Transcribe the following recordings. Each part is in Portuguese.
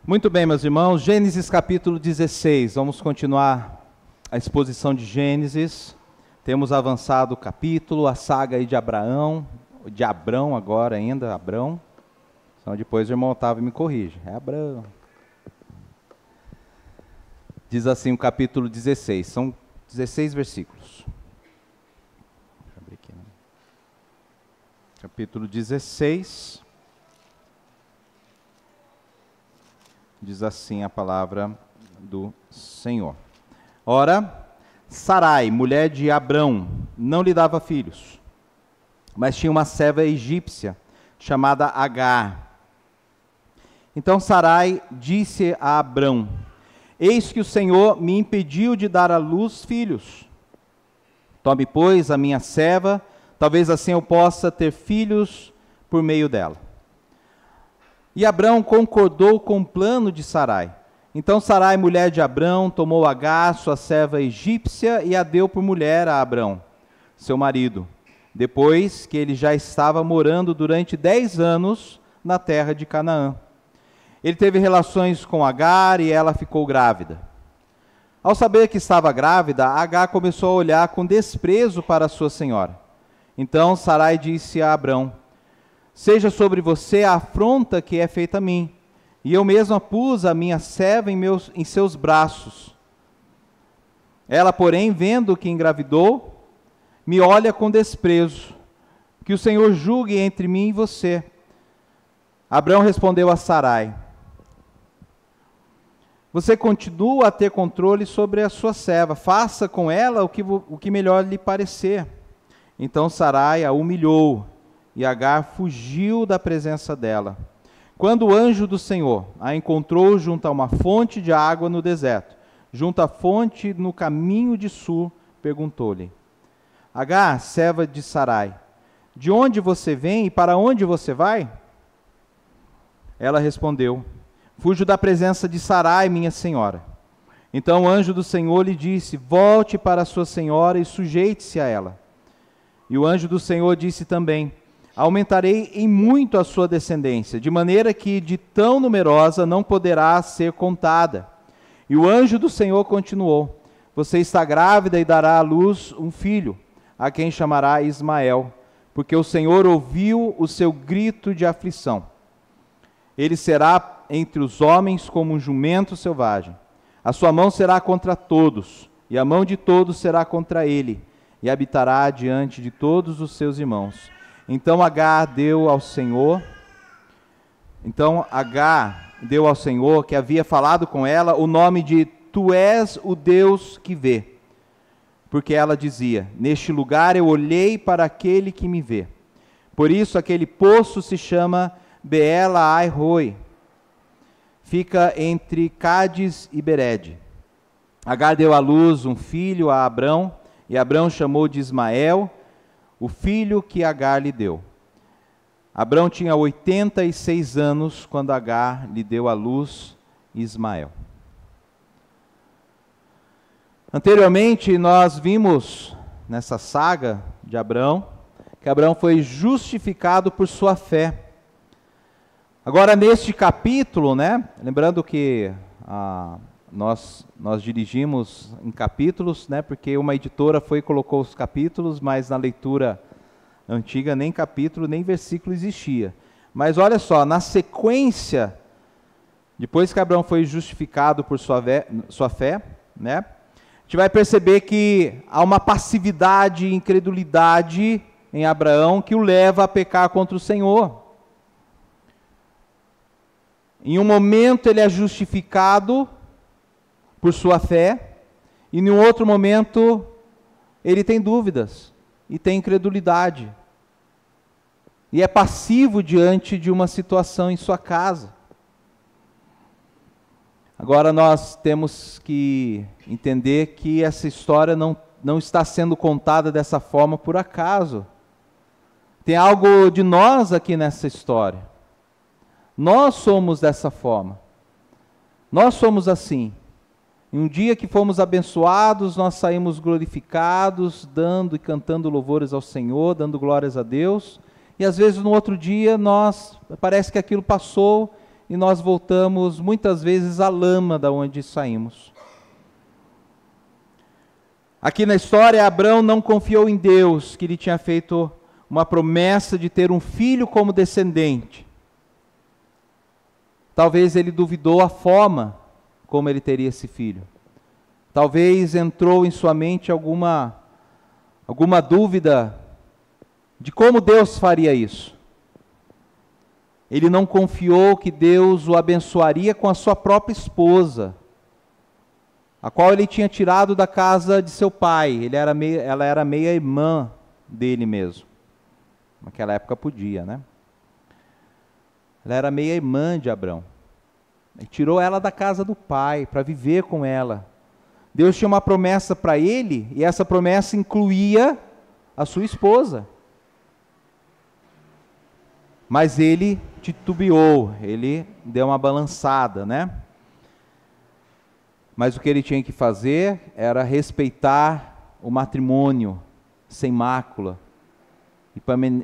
Muito bem, meus irmãos, Gênesis capítulo 16, vamos continuar a exposição de Gênesis. Temos avançado o capítulo, a saga aí de Abraão, de Abrão agora ainda, Abrão. Então depois o irmão Otávio me corrige, é Abrão. Diz assim o capítulo 16, são 16 versículos. Deixa eu abrir aqui, né? Capítulo 16. Diz assim a palavra do Senhor. Ora, Sarai, mulher de Abrão, não lhe dava filhos, mas tinha uma serva egípcia, chamada Agar. Então Sarai disse a Abrão: eis que o Senhor me impediu de dar à luz filhos. Tome, pois, a minha serva, talvez assim eu possa ter filhos por meio dela. E Abrão concordou com o plano de Sarai. Então Sarai, mulher de Abrão, tomou Agar, sua serva egípcia, e a deu por mulher a Abrão, seu marido, depois que ele já estava morando durante 10 anos na terra de Canaã. Ele teve relações com Agar e ela ficou grávida. Ao saber que estava grávida, Agar começou a olhar com desprezo para sua senhora. Então Sarai disse a Abrão: seja sobre você a afronta que é feita a mim, e eu mesma pus a minha serva em seus braços. Ela, porém, vendo que engravidou, me olha com desprezo. Que o Senhor julgue entre mim e você. Abrão respondeu a Sarai: você continua a ter controle sobre a sua serva, faça com ela o que melhor lhe parecer. Então Sarai a humilhou, e Agar fugiu da presença dela. Quando o anjo do Senhor a encontrou junto a uma fonte de água no deserto, junto à fonte no caminho de sul, perguntou-lhe: Agar, serva de Sarai, de onde você vem e para onde você vai? Ela respondeu: fujo da presença de Sarai, minha senhora. Então o anjo do Senhor lhe disse: volte para sua senhora e sujeite-se a ela. E o anjo do Senhor disse também: aumentarei em muito a sua descendência, de maneira que de tão numerosa não poderá ser contada. E o anjo do Senhor continuou: você está grávida e dará à luz um filho, a quem chamará Ismael, porque o Senhor ouviu o seu grito de aflição. Ele será entre os homens como um jumento selvagem. A sua mão será contra todos, e a mão de todos será contra ele, e habitará diante de todos os seus irmãos. Então Agar deu ao Senhor, que havia falado com ela, o nome de Tu és o Deus que vê. Porque ela dizia: neste lugar eu olhei para aquele que me vê. Por isso aquele poço se chama Beer-lahai-roi. Fica entre Cádiz e Bered. Agar deu à luz um filho a Abrão, e Abrão chamou de Ismael, o filho que Agar lhe deu. Abrão tinha 86 anos quando Agar lhe deu à luz Ismael. Anteriormente, nós vimos nessa saga de Abrão, que Abrão foi justificado por sua fé. Agora, neste capítulo, lembrando que nós dirigimos em capítulos, porque uma editora foi e colocou os capítulos, mas na leitura antiga nem capítulo, nem versículo existia. Mas olha só, na sequência, depois que Abraão foi justificado por sua fé, a gente vai perceber que há uma passividade e incredulidade em Abraão que o leva a pecar contra o Senhor. Em um momento ele é justificado por sua fé, e em um outro momento ele tem dúvidas e tem incredulidade, e é passivo diante de uma situação em sua casa. Agora nós temos que entender que essa história não está sendo contada dessa forma por acaso. Tem algo de nós aqui nessa história. Nós somos dessa forma. Nós somos assim. Em um dia que fomos abençoados, nós saímos glorificados, dando e cantando louvores ao Senhor, dando glórias a Deus. E às vezes no outro dia parece que aquilo passou e nós voltamos muitas vezes à lama da onde saímos. Aqui na história, Abrão não confiou em Deus, que lhe tinha feito uma promessa de ter um filho como descendente. Talvez ele duvidou a forma como ele teria esse filho. Talvez entrou em sua mente alguma dúvida de como Deus faria isso. Ele não confiou que Deus o abençoaria com a sua própria esposa, a qual ele tinha tirado da casa de seu pai. Ela era meia-irmã dele mesmo. Naquela época podia, né? Ela era meia-irmã de Abrão. Ele tirou ela da casa do pai para viver com ela. Deus tinha uma promessa para ele, e essa promessa incluía a sua esposa. Mas ele titubeou, ele deu uma balançada, né? Mas o que ele tinha que fazer era respeitar o matrimônio sem mácula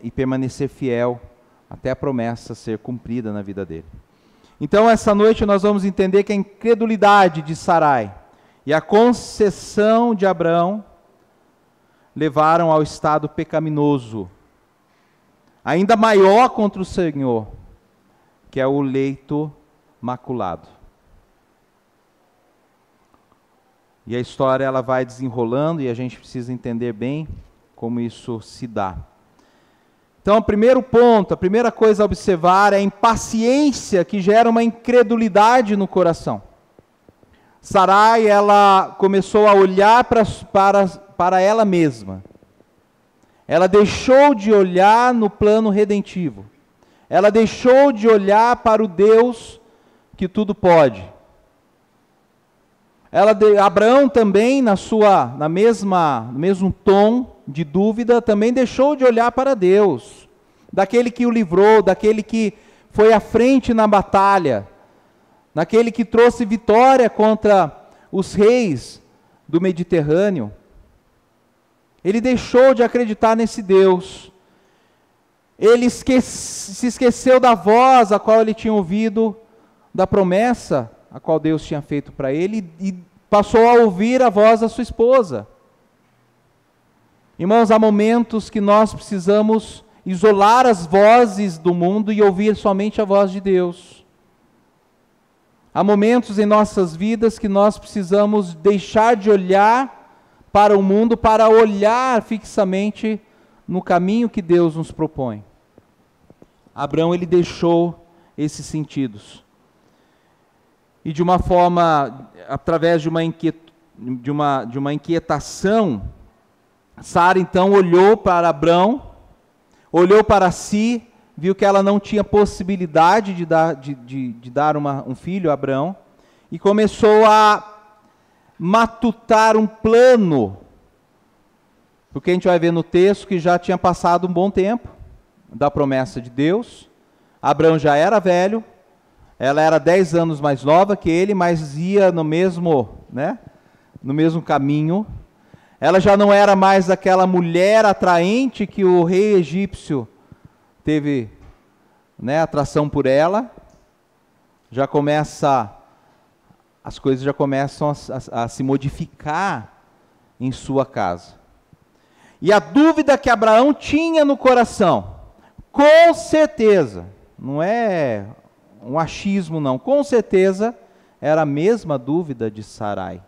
e permanecer fiel até a promessa ser cumprida na vida dele. Então, essa noite nós vamos entender que a incredulidade de Sarai e a concessão de Abrão levaram ao estado pecaminoso, ainda maior contra o Senhor, que é o leito maculado. E a história ela vai desenrolando e a gente precisa entender bem como isso se dá. Então, o primeiro ponto, a primeira coisa a observar é a impaciência que gera uma incredulidade no coração. Sarai, ela começou a olhar para ela mesma. Ela deixou de olhar no plano redentivo. Ela deixou de olhar para o Deus que tudo pode. Abraão também, no mesmo tom de dúvida, também deixou de olhar para Deus, daquele que o livrou, daquele que foi à frente na batalha, daquele que trouxe vitória contra os reis do Mediterrâneo. Ele deixou de acreditar nesse Deus. Ele se esqueceu da voz a qual ele tinha ouvido, da promessa a qual Deus tinha feito para ele, e passou a ouvir a voz da sua esposa. Irmãos, há momentos que nós precisamos isolar as vozes do mundo e ouvir somente a voz de Deus. Há momentos em nossas vidas que nós precisamos deixar de olhar para o mundo para olhar fixamente no caminho que Deus nos propõe. Abraão, ele deixou esses sentidos. E de uma forma, através de uma inquietação, Sara então olhou para Abrão, olhou para si, viu que ela não tinha possibilidade de dar um filho a Abrão, e começou a matutar um plano, porque a gente vai ver no texto que já tinha passado um bom tempo da promessa de Deus. Abrão já era velho, ela era 10 anos mais nova que ele, mas ia no mesmo caminho. Ela já não era mais aquela mulher atraente que o rei egípcio teve, atração por ela. As coisas já começam a se modificar em sua casa. E a dúvida que Abraão tinha no coração, com certeza, não é um achismo não, com certeza era a mesma dúvida de Sarai.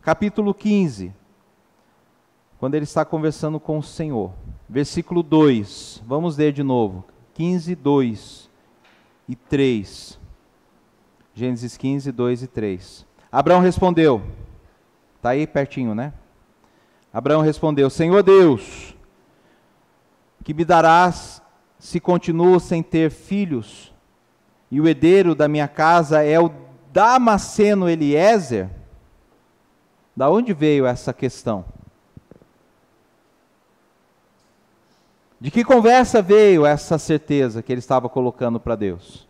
Capítulo 15, quando ele está conversando com o Senhor, versículo 2, vamos ler de novo, 15, 2 e 3, Gênesis 15, 2 e 3. Abraão respondeu, está aí pertinho, né? Abraão respondeu, Senhor Deus, que me darás se continuo sem ter filhos, e o herdeiro da minha casa é o Damasceno Eliezer? Da onde veio essa questão? De que conversa veio essa certeza que ele estava colocando para Deus?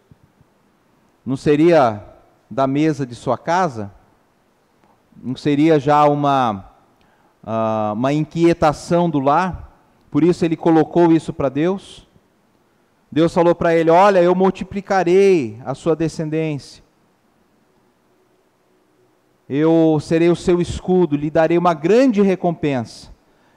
Não seria da mesa de sua casa? Não seria já uma inquietação do lar? Por isso ele colocou isso para Deus? Deus falou para ele: olha, eu multiplicarei a sua descendência. Eu serei o seu escudo, lhe darei uma grande recompensa.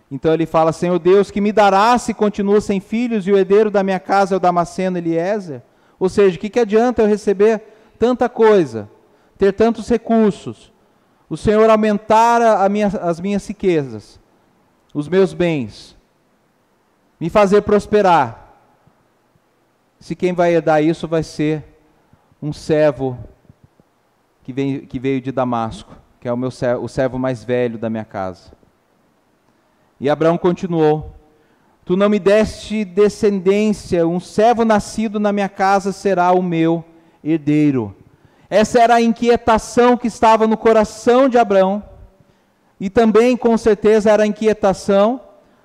Então ele fala: Senhor Deus, que me dará se continua sem filhos e o herdeiro da minha casa é o Damasceno Eliezer? Ou seja, o que adianta eu receber tanta coisa, ter tantos recursos, o Senhor aumentar as minhas riquezas, os meus bens, me fazer prosperar, se quem vai herdar isso vai ser um servo que veio de Damasco, que é o servo mais velho da minha casa. E Abraão continuou: tu não me deste descendência, um servo nascido na minha casa será o meu herdeiro. Essa era a inquietação que estava no coração de Abraão, e também com certeza era a inquietação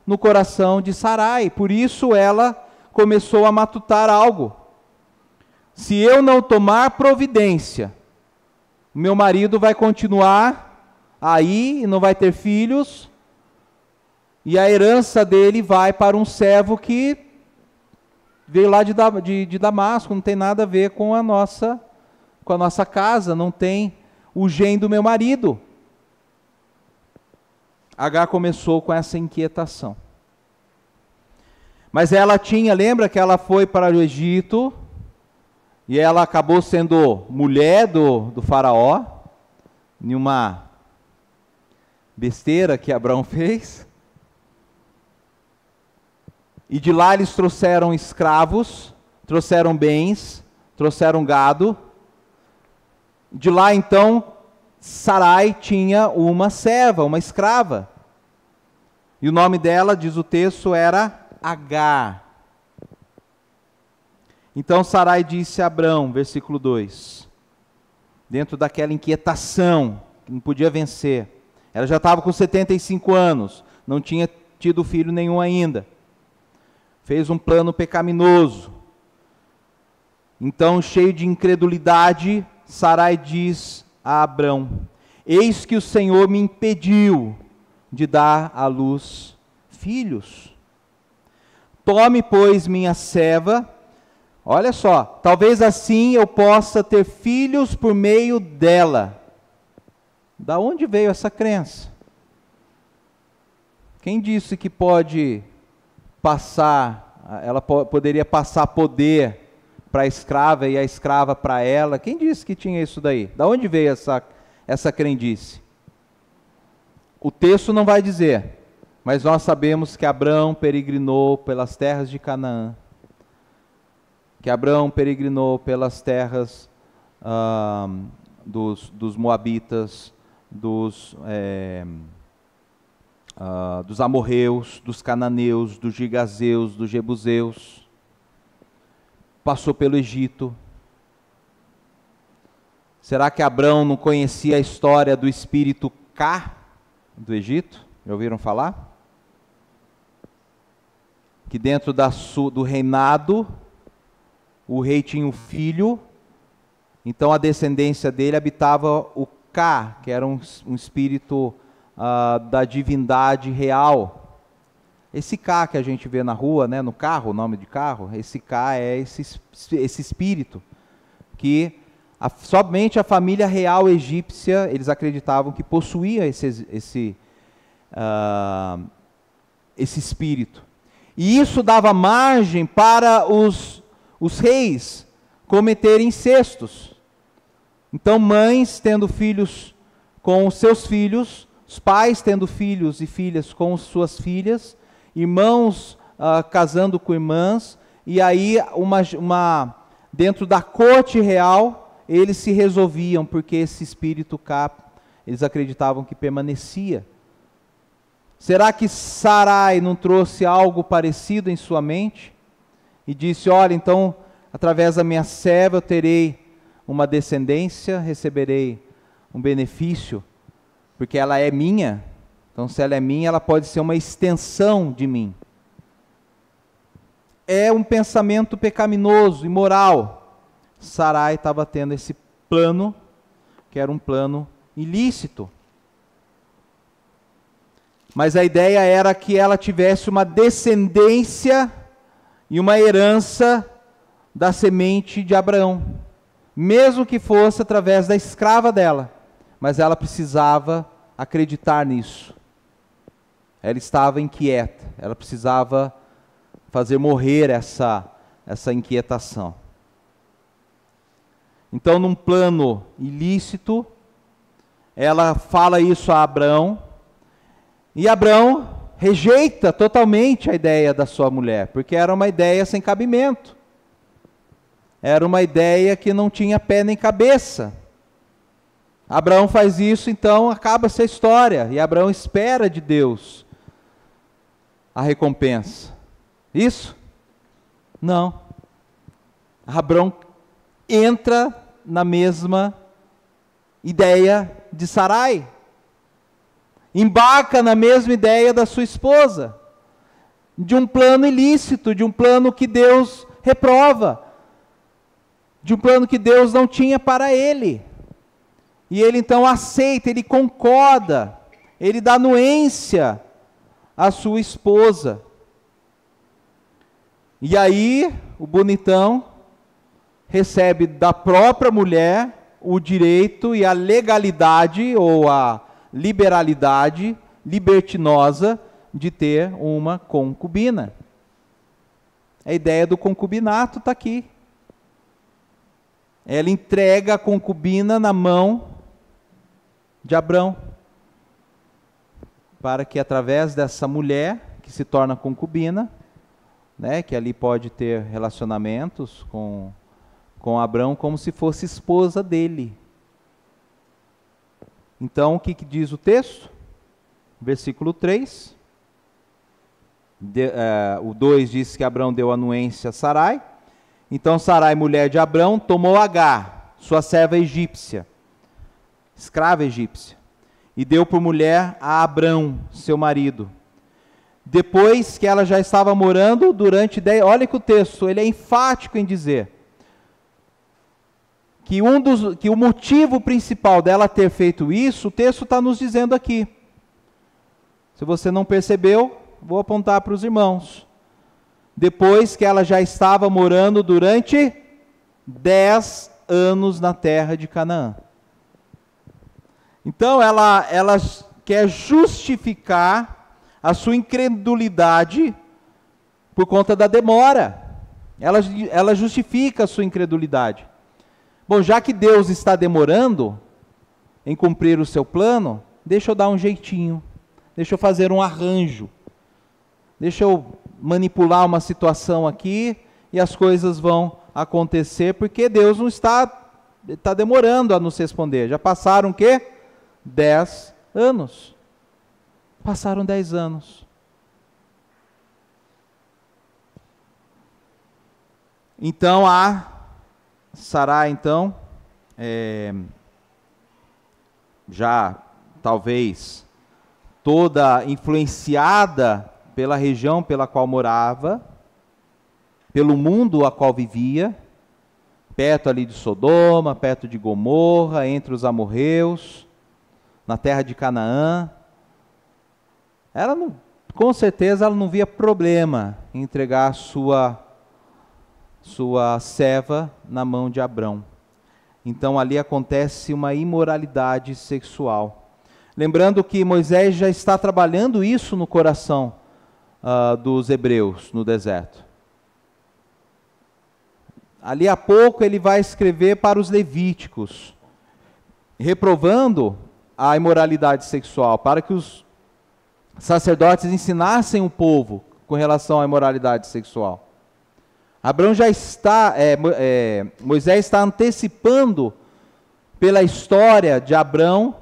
no coração de Sarai. Por isso ela começou a matutar algo: se eu não tomar providência, meu marido vai continuar aí e não vai ter filhos, e a herança dele vai para um servo que veio lá de Damasco, não tem nada a ver com a nossa casa, não tem o gene do meu marido. Agar começou com essa inquietação. Mas ela lembra que ela foi para o Egito, e ela acabou sendo mulher do faraó, em uma besteira que Abraão fez. E de lá eles trouxeram escravos, trouxeram bens, trouxeram gado. De lá então, Sarai tinha uma serva, uma escrava. E o nome dela, diz o texto, era Agar. Então Sarai disse a Abrão, versículo 2, dentro daquela inquietação, que não podia vencer, ela já estava com 75 anos, não tinha tido filho nenhum ainda, fez um plano pecaminoso. Então, cheio de incredulidade, Sarai diz a Abrão: eis que o Senhor me impediu de dar à luz filhos. Tome, pois, minha serva. Olha só, talvez assim eu possa ter filhos por meio dela. Da onde veio essa crença? Quem disse que pode passar, ela poderia passar poder para a escrava e a escrava para ela? Quem disse que tinha isso daí? Da onde veio essa crendice? O texto não vai dizer, mas nós sabemos que Abrão peregrinou pelas terras de Canaã, que Abrão peregrinou pelas terras dos Moabitas, dos amorreus, dos cananeus, dos gigazeus, dos jebuseus, passou pelo Egito. Será que Abrão não conhecia a história do espírito Cá do Egito? Já ouviram falar? Que dentro do reinado, o rei tinha um filho, então a descendência dele habitava o Cá, que era um espírito da divindade real. Esse Cá que a gente vê na rua, né, no carro, o nome de carro, esse Cá é esse espírito, que somente a família real egípcia, eles acreditavam que possuía esse espírito. E isso dava margem para os reis cometerem incestos. Então, mães tendo filhos com os seus filhos, os pais tendo filhos e filhas com suas filhas, irmãos casando com irmãs, e aí dentro da corte real, eles se resolviam, porque esse espírito Cá, eles acreditavam que permanecia. Será que Sarai não trouxe algo parecido em sua mente? E disse: olha, então, através da minha serva eu terei uma descendência, receberei um benefício, porque ela é minha. Então, se ela é minha, ela pode ser uma extensão de mim. É um pensamento pecaminoso, imoral. Sarai estava tendo esse plano, que era um plano ilícito. Mas a ideia era que ela tivesse uma descendência e uma herança da semente de Abraão, mesmo que fosse através da escrava dela, mas ela precisava acreditar nisso. Ela estava inquieta, ela precisava fazer morrer essa inquietação. Então, num plano ilícito, ela fala isso a Abraão, e Abraão rejeita totalmente a ideia da sua mulher, porque era uma ideia sem cabimento. Era uma ideia que não tinha pé nem cabeça. Abraão faz isso, então acaba-se a história, e Abraão espera de Deus a recompensa. Isso? Não. Abraão entra na mesma ideia de Sarai. Embarca na mesma ideia da sua esposa. De um plano ilícito, de um plano que Deus reprova. De um plano que Deus não tinha para ele. E ele então aceita, ele concorda, ele dá anuência à sua esposa. E aí, o bonitão recebe da própria mulher o direito e a legalidade ou a liberalidade libertinosa de ter uma concubina. A ideia do concubinato está aqui. Ela entrega a concubina na mão de Abrão, para que através dessa mulher, que se torna concubina, né, que ali pode ter relacionamentos com Abrão, como se fosse esposa dele. Então, o que diz o texto? Versículo 3. O 2 diz que Abrão deu anuência a Sarai. Então Sarai, mulher de Abrão, tomou Agar, sua serva egípcia, escrava egípcia, e deu por mulher a Abrão, seu marido. Depois que ela já estava morando durante 10... Olha que o texto, ele é enfático em dizer que o motivo principal dela ter feito isso, o texto está nos dizendo aqui. Se você não percebeu, vou apontar para os irmãos. Depois que ela já estava morando durante 10 anos na terra de Canaã. Então ela quer justificar a sua incredulidade por conta da demora. Ela justifica a sua incredulidade. Bom, já que Deus está demorando em cumprir o seu plano, deixa eu dar um jeitinho, deixa eu fazer um arranjo, deixa eu manipular uma situação aqui e as coisas vão acontecer, porque Deus não está demorando a nos responder. Já passaram o quê? 10 anos. Passaram 10 anos. Então a Sarai, então, já talvez toda influenciada pela região pela qual morava, pelo mundo a qual vivia, perto ali de Sodoma, perto de Gomorra, entre os amorreus, na terra de Canaã, com certeza ela não via problema em entregar sua serva na mão de Abrão. Então ali acontece uma imoralidade sexual. Lembrando que Moisés já está trabalhando isso no coração dos hebreus no deserto. Ali a pouco ele vai escrever para os levíticos, reprovando a imoralidade sexual, para que os sacerdotes ensinassem o povo com relação à imoralidade sexual. Abrão já está, Moisés está antecipando pela história de Abrão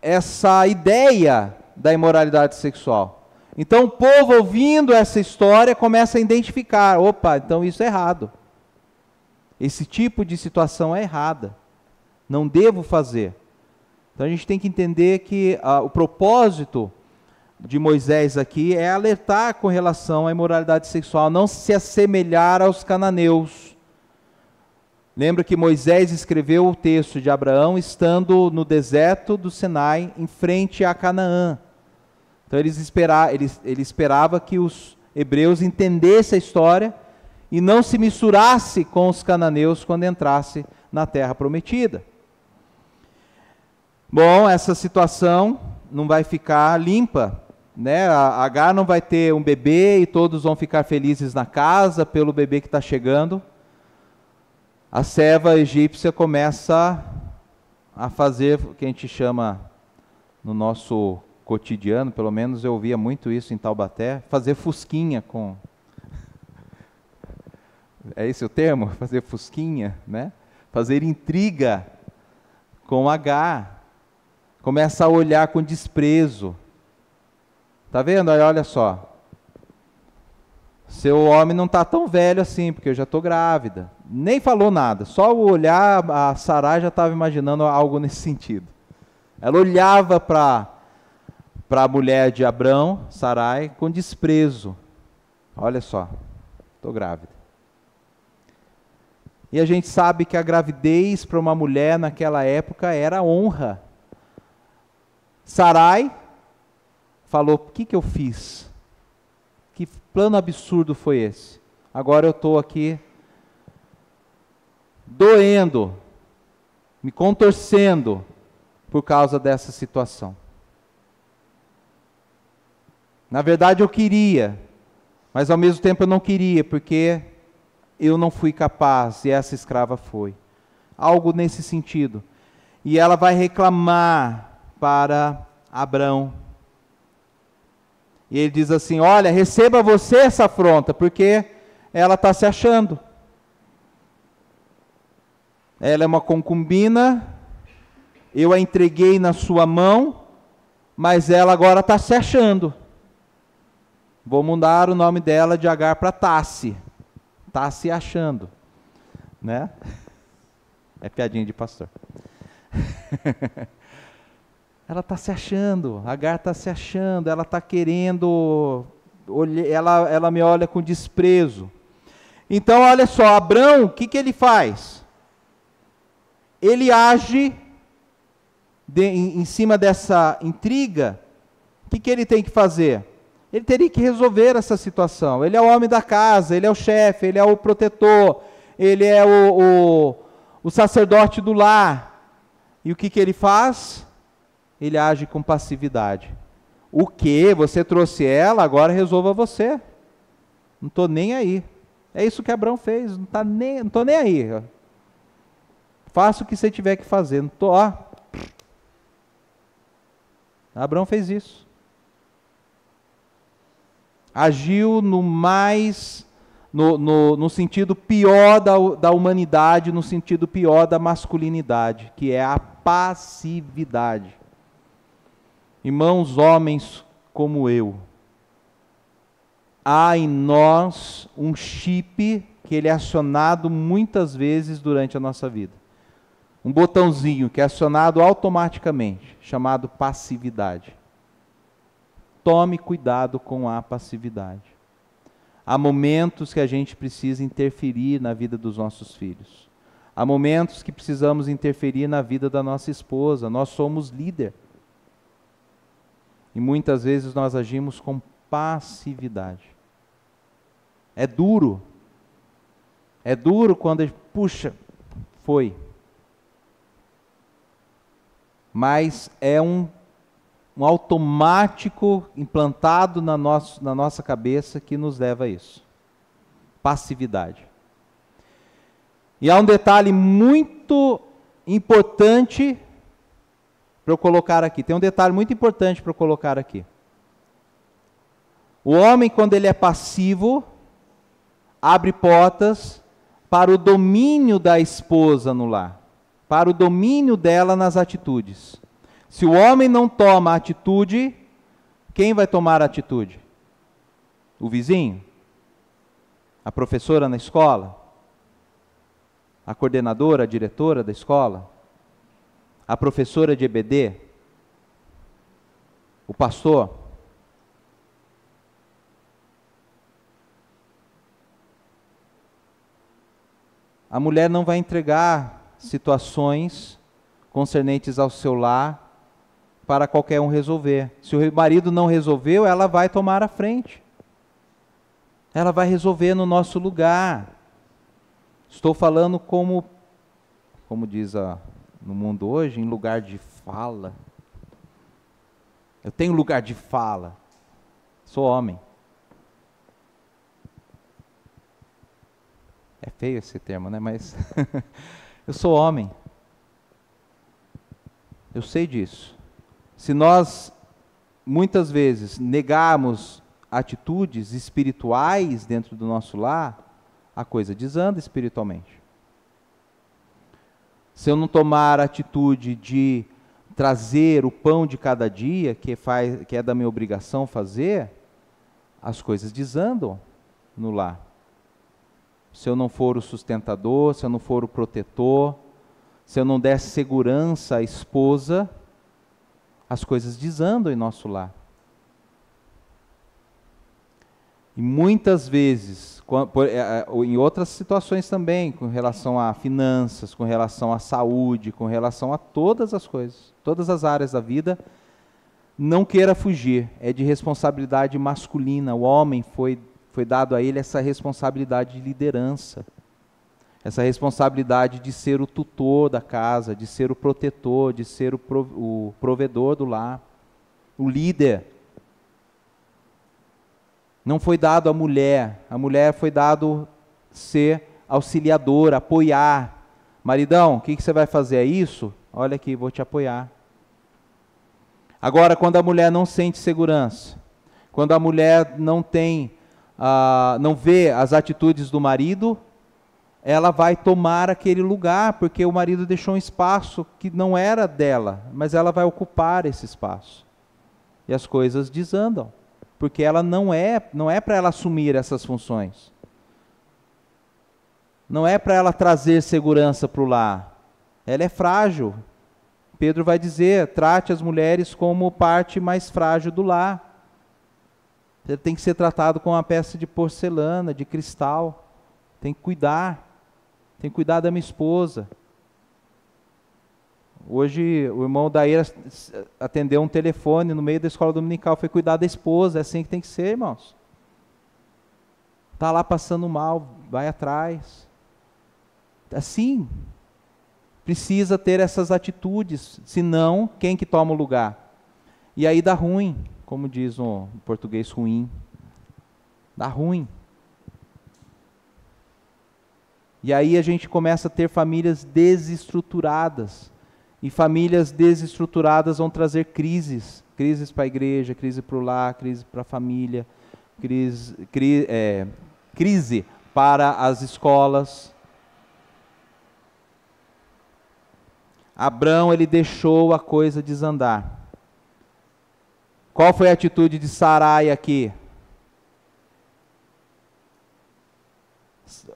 essa ideia da imoralidade sexual. Então o povo, ouvindo essa história, começa a identificar: opa, então isso é errado. Esse tipo de situação é errada. Não devo fazer. Então a gente tem que entender que o propósito de Moisés aqui é alertar com relação à imoralidade sexual, não se assemelhar aos cananeus. Lembra que Moisés escreveu o texto de Abraão estando no deserto do Sinai, em frente a Canaã. Então ele esperava que os hebreus entendesse a história e não se misturasse com os cananeus quando entrasse na terra prometida. Bom, essa situação não vai ficar limpa, né? A Agar não vai ter um bebê e todos vão ficar felizes na casa pelo bebê que está chegando. A serva egípcia começa a fazer o que a gente chama no nosso cotidiano, pelo menos eu ouvia muito isso em Taubaté, fazer fusquinha com... É esse o termo? Fazer fusquinha, né? Fazer intriga com Agar. Começa a olhar com desprezo. Tá vendo? Aí olha só. Seu homem não está tão velho assim, porque eu já estou grávida. Nem falou nada. Só o olhar, a Sarai já estava imaginando algo nesse sentido. Ela olhava para a mulher de Abrão, Sarai, com desprezo. Olha só, estou grávida. E a gente sabe que a gravidez para uma mulher naquela época era honra. Sarai falou: o que eu fiz? Que plano absurdo foi esse? Agora eu estou aqui doendo, me contorcendo por causa dessa situação. Na verdade eu queria, mas ao mesmo tempo eu não queria, porque eu não fui capaz e essa escrava foi. Algo nesse sentido. E ela vai reclamar para Abrão. E ele diz assim: olha, receba você essa afronta, porque ela está se achando. Ela é uma concubina, eu a entreguei na sua mão, mas ela agora está se achando. Vou mudar o nome dela de Agar para Tassi. Está se achando, né? É piadinha de pastor. Ela está se achando, Agar está se achando, ela está querendo, ela me olha com desprezo. Então olha só, Abrão, o que ele faz? Ele age em cima dessa intriga. O que ele tem que fazer? Ele teria que resolver essa situação. Ele é o homem da casa, ele é o chefe, ele é o protetor, ele é o sacerdote do lar. E o que ele faz? Ele age com passividade. O que? Você trouxe ela, agora resolva você. Não estou nem aí. É isso que Abrão fez, não estou nem aí. Faça o que você tiver que fazer. Não estou, Abrão fez isso. Agiu no sentido pior da humanidade, no sentido pior da masculinidade, que é a passividade. Irmãos, homens como eu, há em nós um chip que ele é acionado muitas vezes durante a nossa vida. Um botãozinho que é acionado automaticamente, chamado passividade. Tome cuidado com a passividade. Há momentos que a gente precisa interferir na vida dos nossos filhos. Há momentos que precisamos interferir na vida da nossa esposa. Nós somos líder. E muitas vezes nós agimos com passividade. É duro. É duro quando, puxa, foi. Mas é um automático implantado na nossa cabeça que nos leva a isso. Passividade. E há um detalhe muito importante para eu colocar aqui. Tem um detalhe muito importante para eu colocar aqui. O homem, quando ele é passivo, abre portas para o domínio da esposa no lar, para o domínio dela nas atitudes. Se o homem não toma atitude, quem vai tomar atitude? O vizinho? A professora na escola? A coordenadora, a diretora da escola? A professora de EBD? O pastor? A mulher não vai entregar situações concernentes ao seu lar para qualquer um resolver. Se o marido não resolveu, ela vai tomar a frente. Ela vai resolver no nosso lugar. Estou falando como diz no mundo hoje, em lugar de fala. Eu tenho lugar de fala. Sou homem. É feio esse termo, né? Mas eu sou homem. Eu sei disso. Se nós, muitas vezes, negarmos atitudes espirituais dentro do nosso lar, a coisa desanda espiritualmente. Se eu não tomar a atitude de trazer o pão de cada dia, que é da minha obrigação fazer, as coisas desandam no lar. Se eu não for o sustentador, se eu não for o protetor, se eu não der segurança à esposa, as coisas desandam em nosso lar. E muitas vezes, em outras situações também, com relação a finanças, com relação à saúde, com relação a todas as coisas, todas as áreas da vida, não queira fugir, é de responsabilidade masculina. O homem foi dado a ele essa responsabilidade de liderança, essa responsabilidade de ser o tutor da casa, de ser o protetor, de ser o provedor do lar, o líder. Não foi dado à mulher foi dado ser auxiliador, apoiar. Maridão, o que você vai fazer? É isso? Olha aqui, vou te apoiar. Agora, quando a mulher não sente segurança, quando a mulher não vê as atitudes do marido, ela vai tomar aquele lugar, porque o marido deixou um espaço que não era dela, mas ela vai ocupar esse espaço. E as coisas desandam, porque ela não é para ela assumir essas funções. Não é para ela trazer segurança para o lar. Ela é frágil. Pedro vai dizer, trate as mulheres como parte mais frágil do lar. Ele tem que ser tratado como uma peça de porcelana, de cristal. Tem que cuidar da minha esposa. Hoje o irmão Daíra atendeu um telefone no meio da escola dominical, foi cuidar da esposa, é assim que tem que ser, irmãos. Está lá passando mal, vai atrás. Assim, precisa ter essas atitudes, senão, quem que toma o lugar? E aí dá ruim, como diz o português ruim. Dá ruim. E aí a gente começa a ter famílias desestruturadas. E famílias desestruturadas vão trazer crises. Crises para a igreja, crise para o lar, crise para a família, crise para as escolas. Abrão, ele deixou a coisa desandar. Qual foi a atitude de Sarai aqui?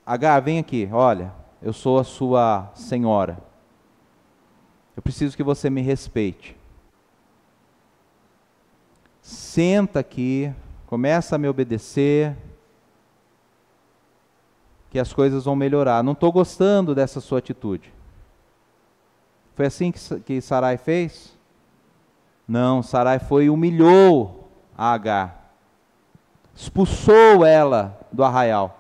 Agar, vem aqui, olha, eu sou a sua senhora. Eu preciso que você me respeite. Senta aqui, começa a me obedecer, que as coisas vão melhorar. Não estou gostando dessa sua atitude. Foi assim que Sarai fez? Não, Sarai foi e humilhou a Agar. Expulsou ela do arraial.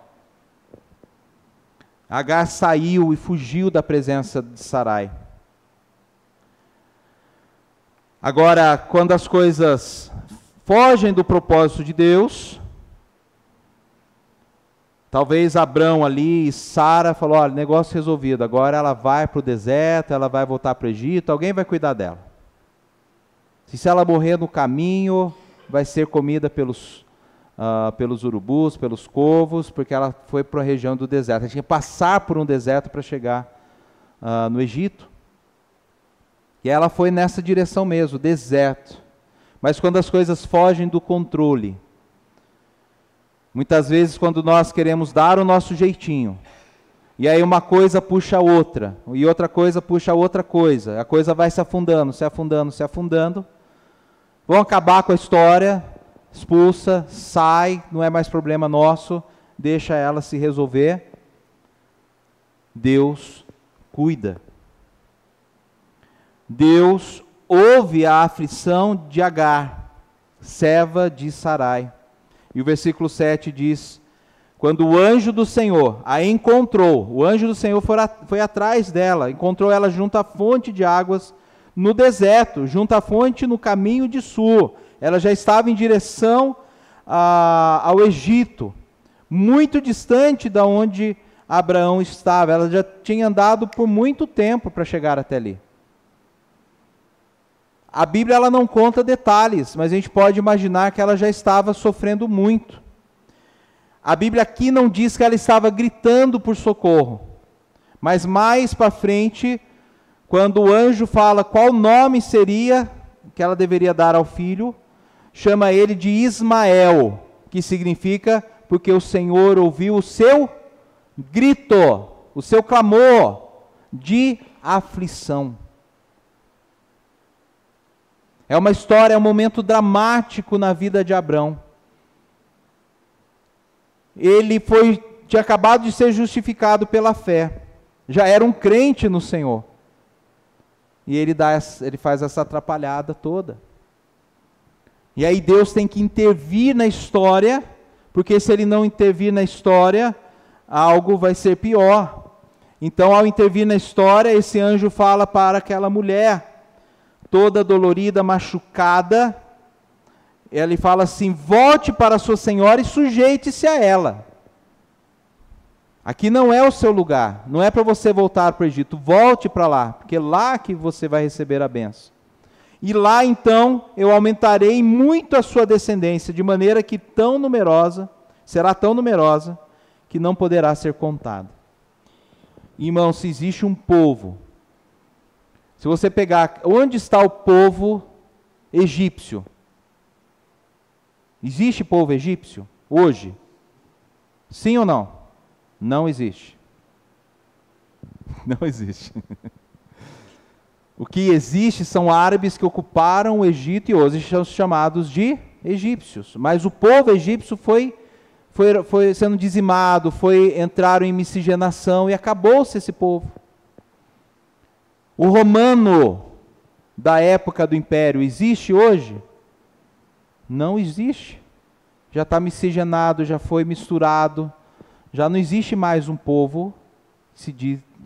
Agar saiu e fugiu da presença de Sarai. Agora, quando as coisas fogem do propósito de Deus, talvez Abrão ali e Sara falou, olha, negócio resolvido, agora ela vai para o deserto, ela vai voltar para o Egito, alguém vai cuidar dela. Se ela morrer no caminho, vai ser comida pelos urubus, pelos corvos, porque ela foi para a região do deserto. Ela tinha que passar por um deserto para chegar no Egito. E ela foi nessa direção mesmo, deserto. Mas quando as coisas fogem do controle, muitas vezes quando nós queremos dar o nosso jeitinho, e aí uma coisa puxa a outra, e outra coisa puxa a outra coisa, a coisa vai se afundando, se afundando, se afundando, vão acabar com a história, expulsa, sai, não é mais problema nosso, deixa ela se resolver. Deus cuida. Deus ouve a aflição de Agar, serva de Sarai. E o versículo 7 diz quando o anjo do Senhor a encontrou, o anjo do Senhor foi atrás dela, encontrou ela junto à fonte de águas no deserto, junto à fonte no caminho de Sur. Ela já estava em direção ao Egito, muito distante da onde Abraão estava. Ela já tinha andado por muito tempo para chegar até ali. A Bíblia ela não conta detalhes, mas a gente pode imaginar que ela já estava sofrendo muito. A Bíblia aqui não diz que ela estava gritando por socorro, mas mais para frente, quando o anjo fala qual nome seria que ela deveria dar ao filho, chama ele de Ismael, que significa porque o Senhor ouviu o seu grito, o seu clamor de aflição. É uma história, é um momento dramático na vida de Abrão. Ele tinha acabado de ser justificado pela fé, já era um crente no Senhor, e ele faz essa atrapalhada toda. E aí Deus tem que intervir na história, porque se ele não intervir na história, algo vai ser pior. Então, ao intervir na história, esse anjo fala para aquela mulher, toda dolorida, machucada, ele fala assim: volte para a sua senhora e sujeite-se a ela. Aqui não é o seu lugar, não é para você voltar para o Egito, volte para lá, porque é lá que você vai receber a bênção. E lá então eu aumentarei muito a sua descendência, de maneira que será tão numerosa, que não poderá ser contada. Irmão, se existe um povo, se você pegar, onde está o povo egípcio? Existe povo egípcio hoje? Sim ou não? Não existe. Não existe. O que existe são árabes que ocuparam o Egito e hoje são chamados de egípcios. Mas o povo egípcio foi sendo dizimado, entraram em miscigenação e acabou-se esse povo. O romano da época do império existe hoje? Não existe. Já está miscigenado, já foi misturado, já não existe mais um povo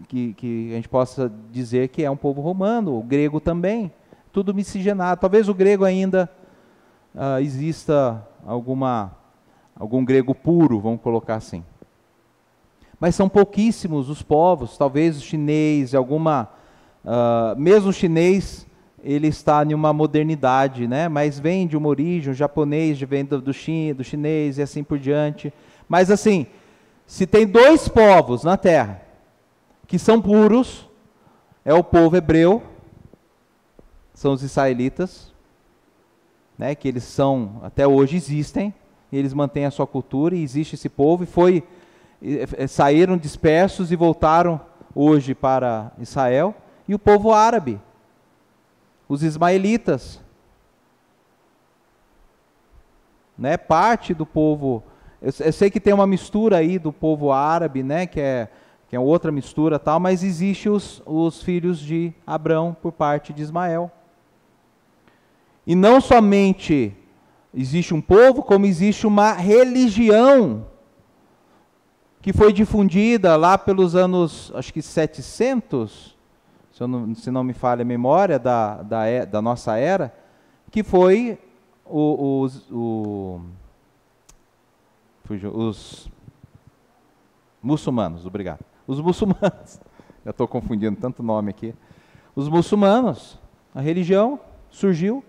que a gente possa dizer que é um povo romano, o grego também, tudo miscigenado. Talvez o grego ainda exista algum grego puro, vamos colocar assim. Mas são pouquíssimos os povos, talvez o chinês, mesmo o chinês, ele está em uma modernidade, né? Mas vem de uma origem, o japonês vem do chinês e assim por diante. Mas assim, se tem dois povos na terra que são puros, é o povo hebreu, são os israelitas, né? Que eles até hoje existem, eles mantêm a sua cultura e existe esse povo, saíram dispersos e voltaram hoje para Israel, e o povo árabe, os ismaelitas, né? Parte do povo, eu sei que tem uma mistura aí do povo árabe, né? Que é outra mistura tal, mas existe os filhos de Abrão por parte de Ismael. E não somente existe um povo, como existe uma religião que foi difundida lá pelos anos, acho que 700, se não me falha a memória, da nossa era, que foi os muçulmanos, obrigado. Os muçulmanos, eu estou confundindo tanto nome aqui. Os muçulmanos, a religião surgiu,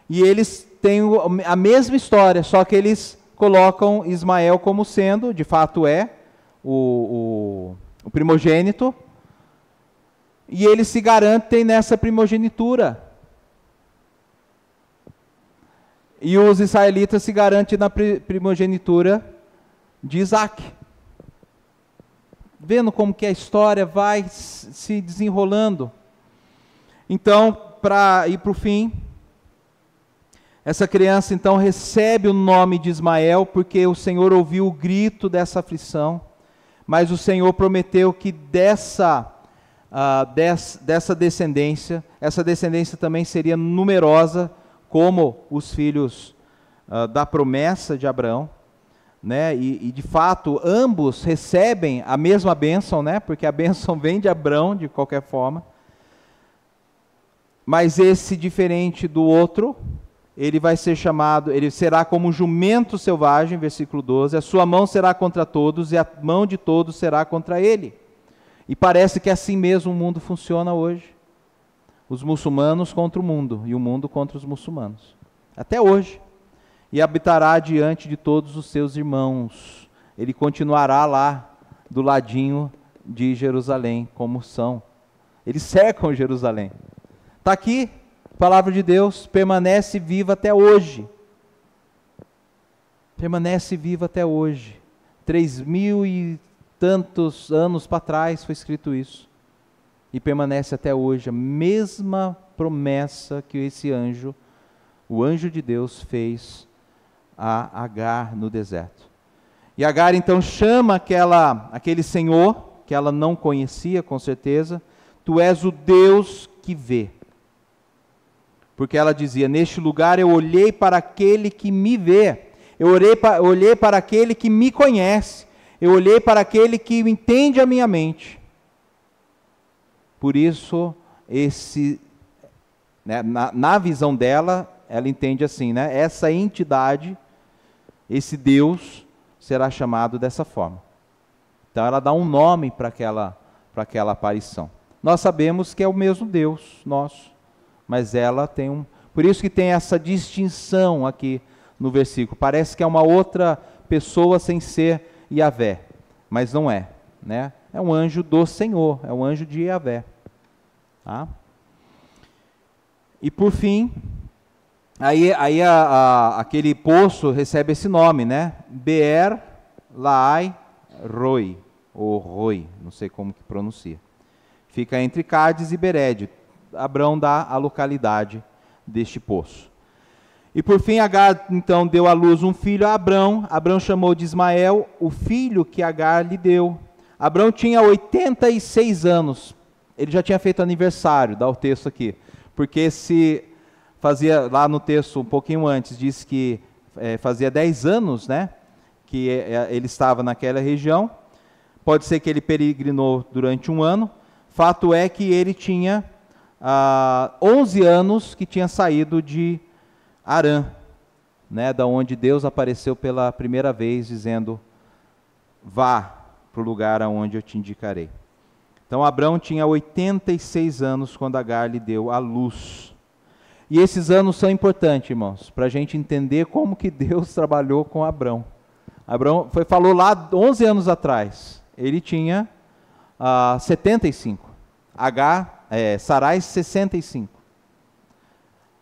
e eles têm a mesma história, só que eles colocam Ismael como sendo, de fato o primogênito, e eles se garantem nessa primogenitura. E os israelitas se garantem na primogenitura de Isaac. Vendo como que a história vai se desenrolando. Então, para ir para o fim, essa criança então recebe o nome de Ismael, porque o Senhor ouviu o grito dessa aflição, mas o Senhor prometeu que dessa descendência, essa descendência também seria numerosa, como os filhos da promessa de Abraão, né? E de fato, ambos recebem a mesma bênção, né? Porque a bênção vem de Abrão, de qualquer forma. Mas esse, diferente do outro, ele vai ser chamado, ele será como um jumento selvagem, versículo 12, a sua mão será contra todos e a mão de todos será contra ele. E parece que assim mesmo o mundo funciona hoje. Os muçulmanos contra o mundo e o mundo contra os muçulmanos. Até hoje. E habitará diante de todos os seus irmãos. Ele continuará lá do ladinho de Jerusalém, como são. Eles cercam Jerusalém. Está aqui, a palavra de Deus permanece viva até hoje. Permanece viva até hoje. 3.000 e tantos anos para trás foi escrito isso. E permanece até hoje a mesma promessa que esse anjo, o anjo de Deus, fez a Agar no deserto. E Agar então chama aquele Senhor, que ela não conhecia com certeza, tu és o Deus que vê. Porque ela dizia, neste lugar eu olhei para aquele que me vê, eu olhei para aquele que me conhece, eu olhei para aquele que entende a minha mente. Por isso, né, na visão dela, ela entende assim, né, essa entidade, esse Deus, será chamado dessa forma. Então ela dá um nome para aquela aparição. Nós sabemos que é o mesmo Deus nosso, mas ela tem por isso que tem essa distinção aqui no versículo. Parece que é uma outra pessoa sem ser Yahvé, mas não é, né? É um anjo do Senhor, é um anjo de Yahvé. Tá? E por fim, aí aquele poço recebe esse nome, né? Beer Lahai Roi, ou Roi, não sei como que pronuncia. Fica entre Cádiz e Bered. Abrão dá a localidade deste poço. E por fim, Agar então deu à luz um filho a Abrão. Abrão chamou de Ismael o filho que Agar lhe deu. Abrão tinha 86 anos. Ele já tinha feito aniversário, dá o texto aqui. Porque se fazia, lá no texto um pouquinho antes, diz que fazia 10 anos, né, que ele estava naquela região. Pode ser que ele peregrinou durante um ano. Fato é que ele tinha 11 anos que tinha saído de Harã, né, da onde Deus apareceu pela primeira vez, dizendo, vá para o lugar aonde eu te indicarei. Então Abrão tinha 86 anos quando Agar lhe deu a luz. E esses anos são importantes, irmãos, para a gente entender como que Deus trabalhou com Abrão. Abrão falou lá 11 anos atrás, ele tinha 75. Sarai 65.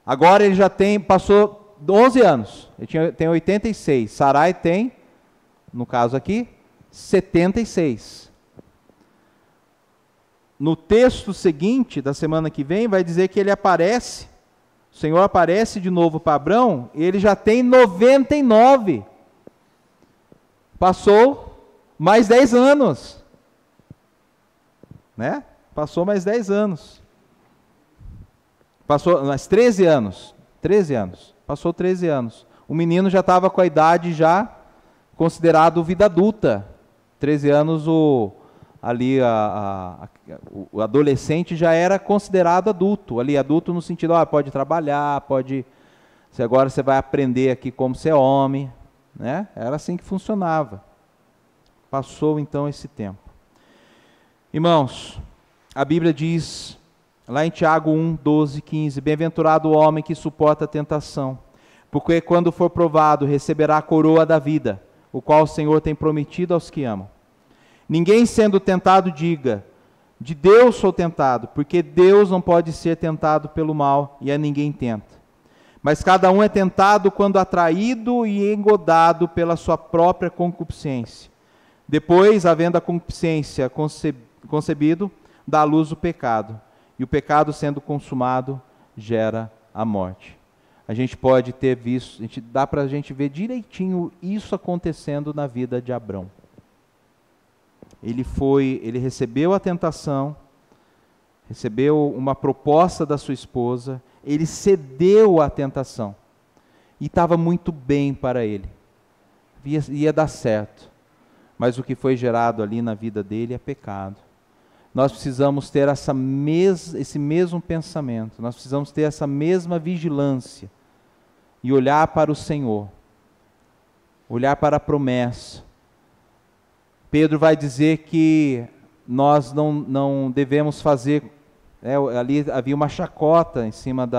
Agora ele já passou 11 anos, ele tem 86. Sarai tem, no caso aqui, 76. No texto seguinte, da semana que vem, vai dizer que ele aparece, o Senhor aparece de novo para Abrão, e ele já tem 99. Passou mais 10 anos. Né? Passou mais 10 anos. Passou mais 13 anos. 13 anos. Passou 13 anos. O menino já estava com a idade já considerado vida adulta. 13 anos o adolescente já era considerado adulto. Ali adulto no sentido, pode trabalhar, agora você vai aprender aqui como ser homem. Né? Era assim que funcionava. Passou então esse tempo. Irmãos, a Bíblia diz, lá em Tiago 1, 12, 15, bem-aventurado o homem que suporta a tentação, porque quando for provado, receberá a coroa da vida, o qual o Senhor tem prometido aos que amam. Ninguém sendo tentado diga, de Deus sou tentado, porque Deus não pode ser tentado pelo mal, e a ninguém tenta. Mas cada um é tentado quando atraído e engodado pela sua própria concupiscência. Depois, havendo a concupiscência concebido, dá à luz o pecado. E o pecado, sendo consumado, gera a morte. A gente pode ter visto, dá para a gente ver direitinho isso acontecendo na vida de Abrão. Ele recebeu a tentação, recebeu uma proposta da sua esposa, ele cedeu à tentação. E estava muito bem para ele. ia dar certo. Mas o que foi gerado ali na vida dele é pecado. Nós precisamos ter esse mesmo pensamento, nós precisamos ter essa mesma vigilância e olhar para o Senhor, olhar para a promessa. Pedro vai dizer que nós não devemos fazer, ali havia uma chacota em cima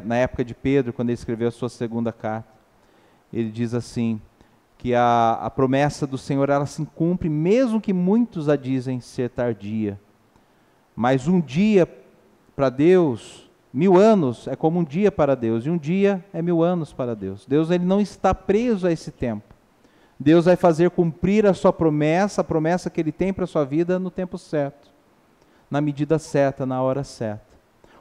na época de Pedro, quando ele escreveu a sua segunda carta. Ele diz assim, que a promessa do Senhor, ela se cumpre, mesmo que muitos a dizem ser tardia. Mas um dia para Deus, 1000 anos é como um dia para Deus, e um dia é 1000 anos para Deus. Deus, ele não está preso a esse tempo. Deus vai fazer cumprir a sua promessa, a promessa que ele tem para a sua vida no tempo certo, na medida certa, na hora certa.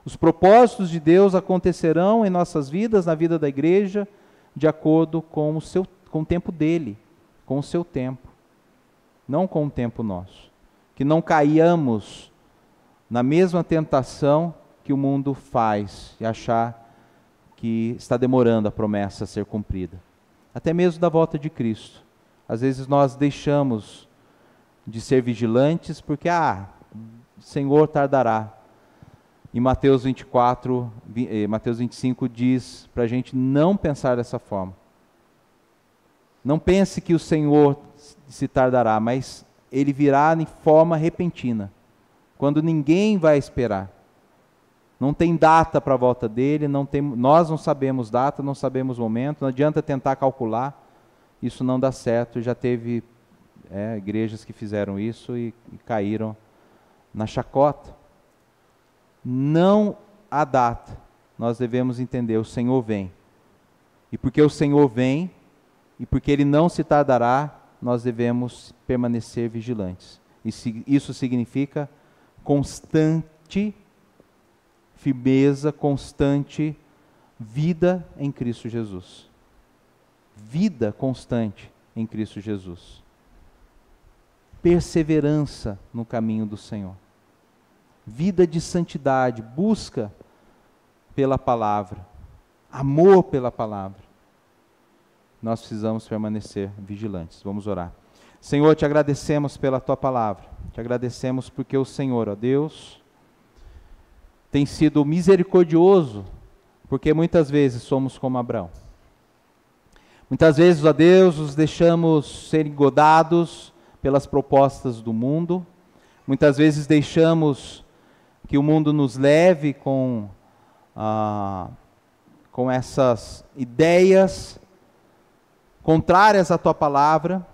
Os propósitos de Deus acontecerão em nossas vidas, na vida da igreja, de acordo com o tempo dele, com o seu tempo, não com o tempo nosso. Que não caiamos na mesma tentação que o mundo faz, e achar que está demorando a promessa a ser cumprida. Até mesmo da volta de Cristo. Às vezes nós deixamos de ser vigilantes porque, o Senhor tardará. Em Mateus 25 diz para a gente não pensar dessa forma. Não pense que o Senhor se tardará, mas Ele virá em forma repentina, quando ninguém vai esperar. Não tem data para a volta dele, nós não sabemos data, não sabemos momento, não adianta tentar calcular, isso não dá certo. Já teve igrejas que fizeram isso e caíram na chacota. Não há data, nós devemos entender, o Senhor vem. E porque o Senhor vem, e porque Ele não se tardará, nós devemos permanecer vigilantes. Isso significa constante firmeza, constante vida em Cristo Jesus. Vida constante em Cristo Jesus. Perseverança no caminho do Senhor. Vida de santidade, busca pela palavra, amor pela palavra. Nós precisamos permanecer vigilantes. Vamos orar. Senhor, te agradecemos pela tua palavra. Te agradecemos porque o Senhor, ó Deus, tem sido misericordioso, porque muitas vezes somos como Abraão. Muitas vezes, ó Deus, os deixamos ser engodados pelas propostas do mundo. Muitas vezes deixamos que o mundo nos leve com essas ideias contrárias à tua palavra.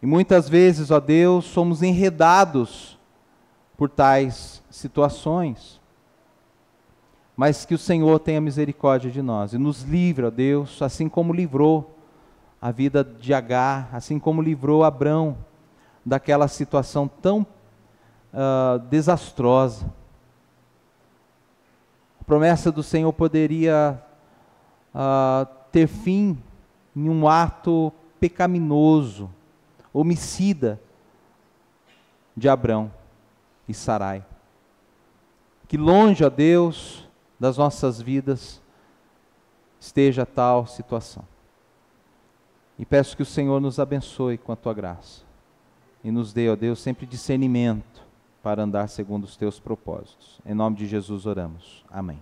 E muitas vezes, ó Deus, somos enredados por tais situações. Mas que o Senhor tenha misericórdia de nós e nos livre, ó Deus, assim como livrou a vida de Agar, assim como livrou Abrão daquela situação tão desastrosa. A promessa do Senhor poderia ter fim em um ato pecaminoso, homicida de Abrão e Sarai. Que longe, ó Deus, das nossas vidas esteja tal situação. E peço que o Senhor nos abençoe com a tua graça e nos dê, ó Deus, sempre discernimento para andar segundo os teus propósitos. Em nome de Jesus oramos. Amém.